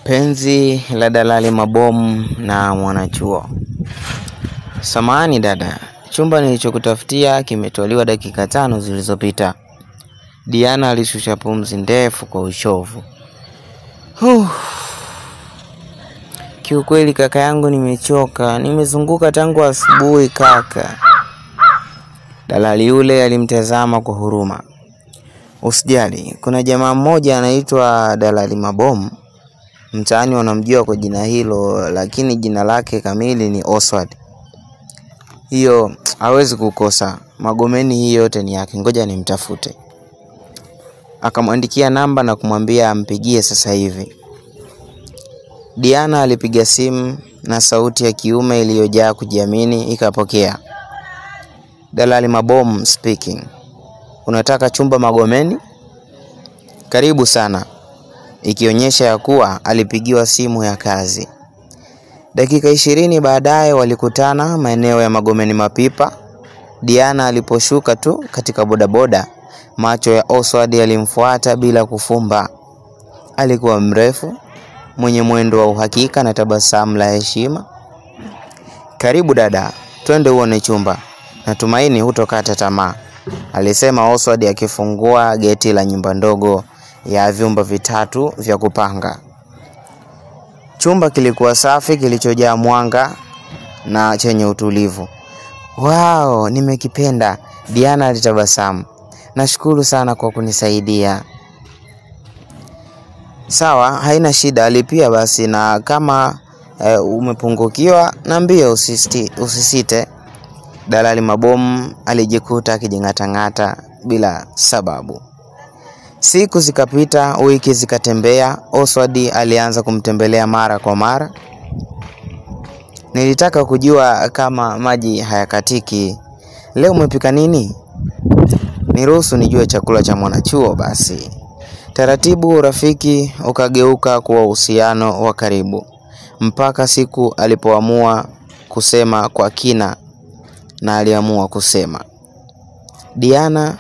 Penzi la dalali mabomu na mwanachuo. Samahani dada, chumba nilichokutafutia kimetoliwa dakika 5 zilizopita. Diana alishusha pumzi ndefu kwa uchovu. Kiukweli kaka yangu, nimechoka. Nimezunguka tangu asubuhi kaka. Dalali yule alimtazama kwa huruma. Usijali, kuna jamaa mmoja anaitwa Dalali Mabomu. Mtaani wanamjua kwa jina hilo, lakini jina lake kamili ni Oswald. Hiyo hawezi kukosa. Magomeni hii yote ni yake. Ngoja nimtafute. Akamwandikia namba na kumwambia ampigie sasa hivi. Diana alipiga simu na sauti ya kiume iliyojaa kujiamini ikapokea. Dalali Mabomu speaking. Unataka chumba Magomeni? Karibu sana. Ikionyesha ya kuwa alipigiwa simu ya kazi. Dakika 20 baadaye walikutana maeneo ya Magomeni Mapipa. Diana aliposhuka tu katika bodaboda, macho ya Oswald yalimfuata bila kufumba. Alikuwa mrefu, mwenye mwendo wa uhakika na tabasamu la heshima. Karibu dada, twende uone chumba. Natumaini hutokata tamaa, alisema Oswald akifungua geti la nyumba ndogo ya vyumba 3 vya kupanga. Chumba kilikuwa safi, kilichojaa mwanga na chenye utulivu. Wow, nimekipenda, Diana alitabasamu. Nashukuru sana kwa kunisaidia. Sawa, haina shida, alipia basi, na kama umepungukiwa niambie, usisite. Dalali Mabomu alijikuta akijing'atang'ata bila sababu. Siku zikapita, wiki zikatembea. Oswald alianza kumtembelea mara kwa mara. Nilitaka kujua kama maji hayakatiki. Leo umepika nini? Niruhusu nijue chakula cha mwanachuo basi. Taratibu urafiki ukageuka kuwa uhusiano wa karibu, mpaka siku alipoamua kusema kwa kina, na aliamua kusema, Diana,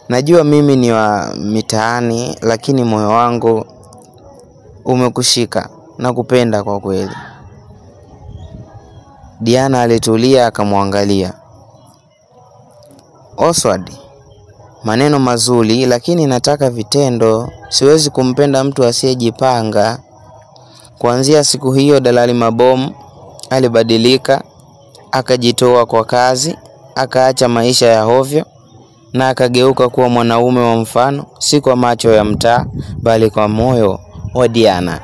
najua mimi ni wa mitaani, lakini moyo wangu umekushika na kupenda kwa kweli. Diana alitulia akamwangalia. Oswald, maneno mazuri, lakini nataka vitendo. Siwezi kumpenda mtu asiyejipanga. Kuanzia siku hiyo Dalali Mabomu alibadilika, akajitoa kwa kazi, akaacha maisha ya hovyo na akageuka kuwa mwanaume wa mfano, si kwa macho ya mtaa bali kwa moyo wa Diana.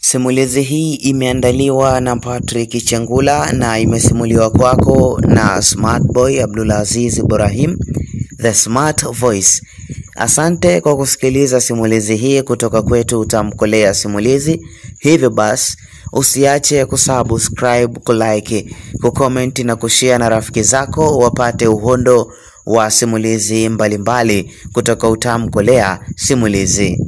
Simulizi hii imeandaliwa na Patrick Chengula na imesimuliwa kwako na Smart Boy Abdulaziz Ibrahim, The Smart Voice. Asante kwa kusikiliza simulizi hii kutoka kwetu Utamkolea Simulizi. Hivyo basi, usiache kusubscribe, kulike, kucomment na kushare na rafiki zako wapate uhondo wa simulizi mbalimbali kutoka Utamkolea Simulizi.